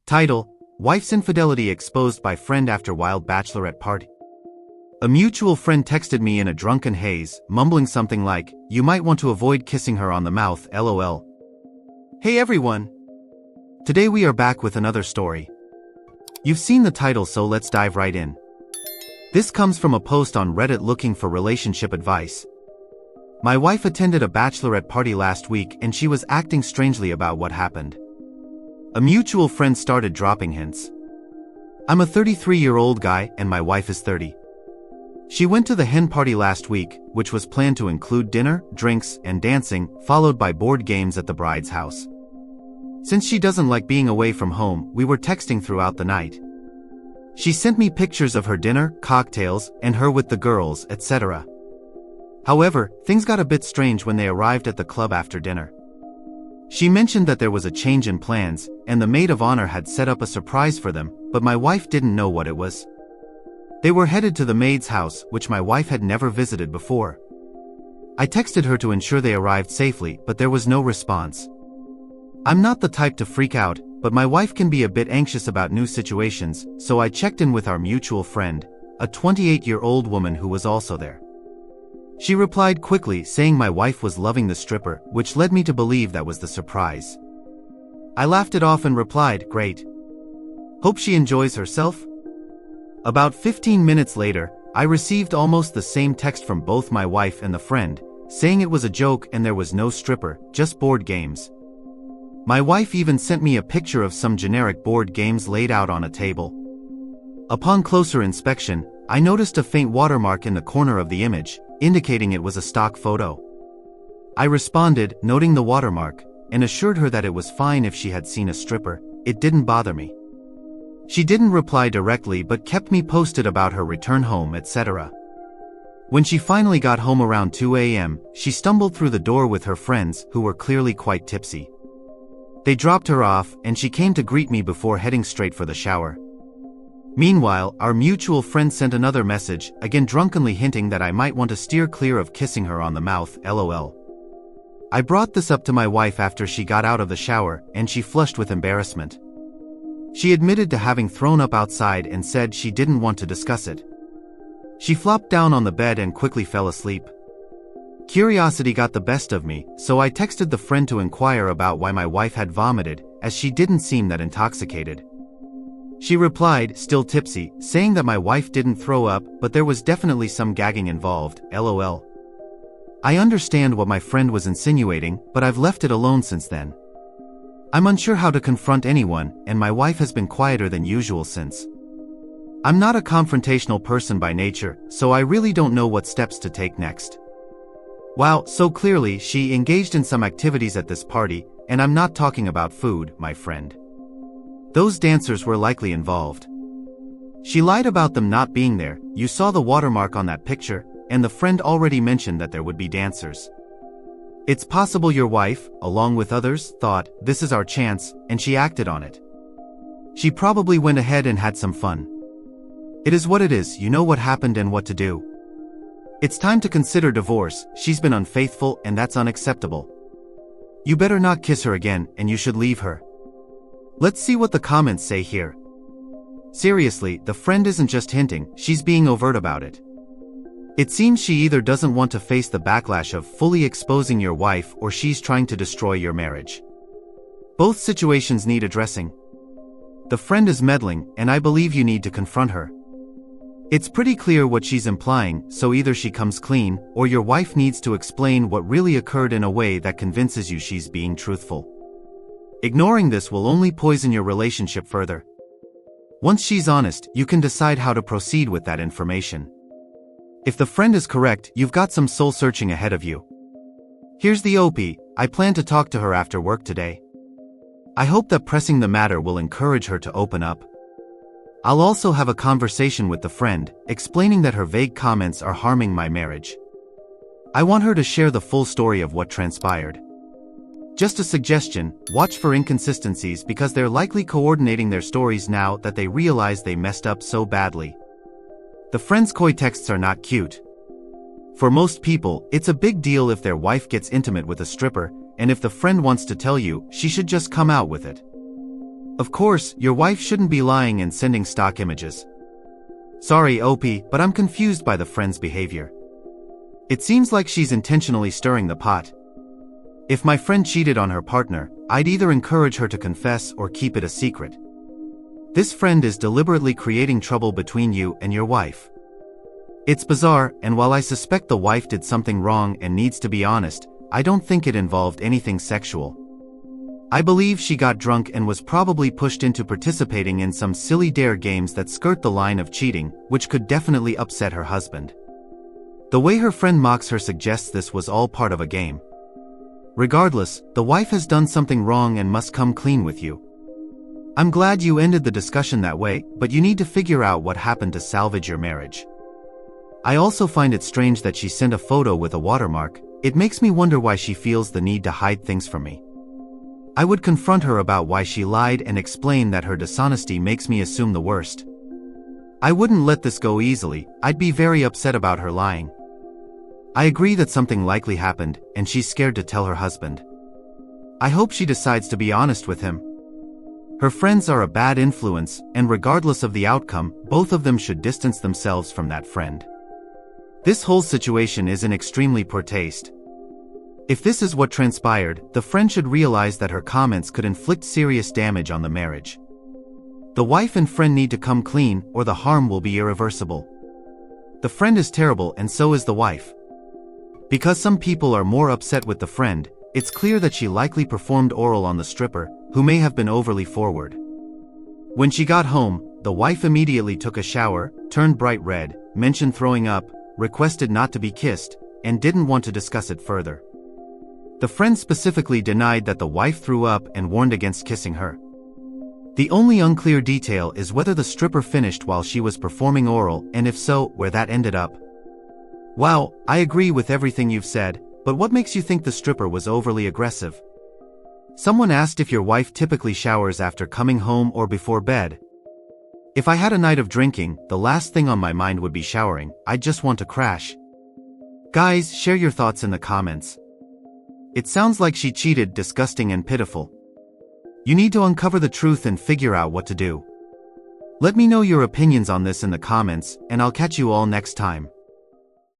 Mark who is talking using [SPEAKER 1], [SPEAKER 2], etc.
[SPEAKER 1] Title: Wife's infidelity exposed by friend after wild bachelorette party. A mutual friend texted me in a drunken haze, mumbling something like, "You might want to avoid kissing her on the mouth, lol." Hey everyone! Today we are back with another story. You've seen the title, so let's dive right in. This comes from a post on Reddit looking for relationship advice. My wife attended a bachelorette party last week and she was acting strangely about what happened. A mutual friend started dropping hints. I'm a 33-year-old guy and my wife is 30. She went to the hen party last week, which was planned to include dinner, drinks, and dancing, followed by board games at the bride's house. Since she doesn't like being away from home, we were texting throughout the night. She sent me pictures of her dinner, cocktails, and her with the girls, etc. However, things got a bit strange when they arrived at the club after dinner. She mentioned that there was a change in plans, and the maid of honor had set up a surprise for them, but my wife didn't know what it was. They were headed to the maid's house, which my wife had never visited before. I texted her to ensure they arrived safely, but there was no response. I'm not the type to freak out, but my wife can be a bit anxious about new situations, so I checked in with our mutual friend, a 28-year-old woman who was also there. She replied quickly, saying my wife was loving the stripper, which led me to believe that was the surprise. I laughed it off and replied, "Great. Hope she enjoys herself." About 15 minutes later, I received almost the same text from both my wife and the friend, saying it was a joke and there was no stripper, just board games. My wife even sent me a picture of some generic board games laid out on a table. Upon closer inspection, I noticed a faint watermark in the corner of the image, indicating it was a stock photo. I responded, noting the watermark, and assured her that it was fine if she had seen a stripper, it didn't bother me. She didn't reply directly but kept me posted about her return home, etc. When she finally got home around 2 a.m., she stumbled through the door with her friends, who were clearly quite tipsy. They dropped her off, and she came to greet me before heading straight for the shower. Meanwhile, our mutual friend sent another message, again drunkenly hinting that I might want to steer clear of kissing her on the mouth, lol. I brought this up to my wife after she got out of the shower, and she flushed with embarrassment. She admitted to having thrown up outside and said she didn't want to discuss it. She flopped down on the bed and quickly fell asleep. Curiosity got the best of me, so I texted the friend to inquire about why my wife had vomited, as she didn't seem that intoxicated. She replied, still tipsy, saying that my wife didn't throw up, but there was definitely some gagging involved, lol. I understand what my friend was insinuating, but I've left it alone since then. I'm unsure how to confront anyone, and my wife has been quieter than usual since. I'm not a confrontational person by nature, so I really don't know what steps to take next. Wow, so clearly she engaged in some activities at this party, and I'm not talking about food, my friend. Those dancers were likely involved. She lied about them not being there, you saw the watermark on that picture, and the friend already mentioned that there would be dancers. It's possible your wife, along with others, thought, this is our chance, and she acted on it. She probably went ahead and had some fun. It is what it is, you know what happened and what to do. It's time to consider divorce, she's been unfaithful and that's unacceptable. You better not kiss her again, and you should leave her. Let's see what the comments say here. Seriously, the friend isn't just hinting, she's being overt about it. It seems she either doesn't want to face the backlash of fully exposing your wife or she's trying to destroy your marriage. Both situations need addressing. The friend is meddling, and I believe you need to confront her. It's pretty clear what she's implying, so either she comes clean, or your wife needs to explain what really occurred in a way that convinces you she's being truthful. Ignoring this will only poison your relationship further. Once she's honest, you can decide how to proceed with that information. If the friend is correct, you've got some soul searching ahead of you. Here's the OP, I plan to talk to her after work today. I hope that pressing the matter will encourage her to open up. I'll also have a conversation with the friend, explaining that her vague comments are harming my marriage. I want her to share the full story of what transpired. Just a suggestion, watch for inconsistencies because they're likely coordinating their stories now that they realize they messed up so badly. The friend's coy texts are not cute. For most people, it's a big deal if their wife gets intimate with a stripper, and if the friend wants to tell you, she should just come out with it. Of course, your wife shouldn't be lying and sending stock images. Sorry, OP, but I'm confused by the friend's behavior. It seems like she's intentionally stirring the pot. If my friend cheated on her partner, I'd either encourage her to confess or keep it a secret. This friend is deliberately creating trouble between you and your wife. It's bizarre, and while I suspect the wife did something wrong and needs to be honest, I don't think it involved anything sexual. I believe she got drunk and was probably pushed into participating in some silly dare games that skirt the line of cheating, which could definitely upset her husband. The way her friend mocks her suggests this was all part of a game. Regardless, the wife has done something wrong and must come clean with you. I'm glad you ended the discussion that way, but you need to figure out what happened to salvage your marriage. I also find it strange that she sent a photo with a watermark. It makes me wonder why she feels the need to hide things from me. I would confront her about why she lied and explain that her dishonesty makes me assume the worst. I wouldn't let this go easily. I'd be very upset about her lying. I agree that something likely happened, and she's scared to tell her husband. I hope she decides to be honest with him. Her friends are a bad influence, and regardless of the outcome, both of them should distance themselves from that friend. This whole situation is in extremely poor taste. If this is what transpired, the friend should realize that her comments could inflict serious damage on the marriage. The wife and friend need to come clean, or the harm will be irreversible. The friend is terrible and so is the wife. Because some people are more upset with the friend, it's clear that she likely performed oral on the stripper, who may have been overly forward. When she got home, the wife immediately took a shower, turned bright red, mentioned throwing up, requested not to be kissed, and didn't want to discuss it further. The friend specifically denied that the wife threw up and warned against kissing her. The only unclear detail is whether the stripper finished while she was performing oral, and if so, where that ended up. Wow, I agree with everything you've said, but what makes you think the stripper was overly aggressive? Someone asked if your wife typically showers after coming home or before bed. If I had a night of drinking, the last thing on my mind would be showering. I'd just want to crash. Guys, share your thoughts in the comments. It sounds like she cheated, disgusting and pitiful. You need to uncover the truth and figure out what to do. Let me know your opinions on this in the comments, and I'll catch you all next time.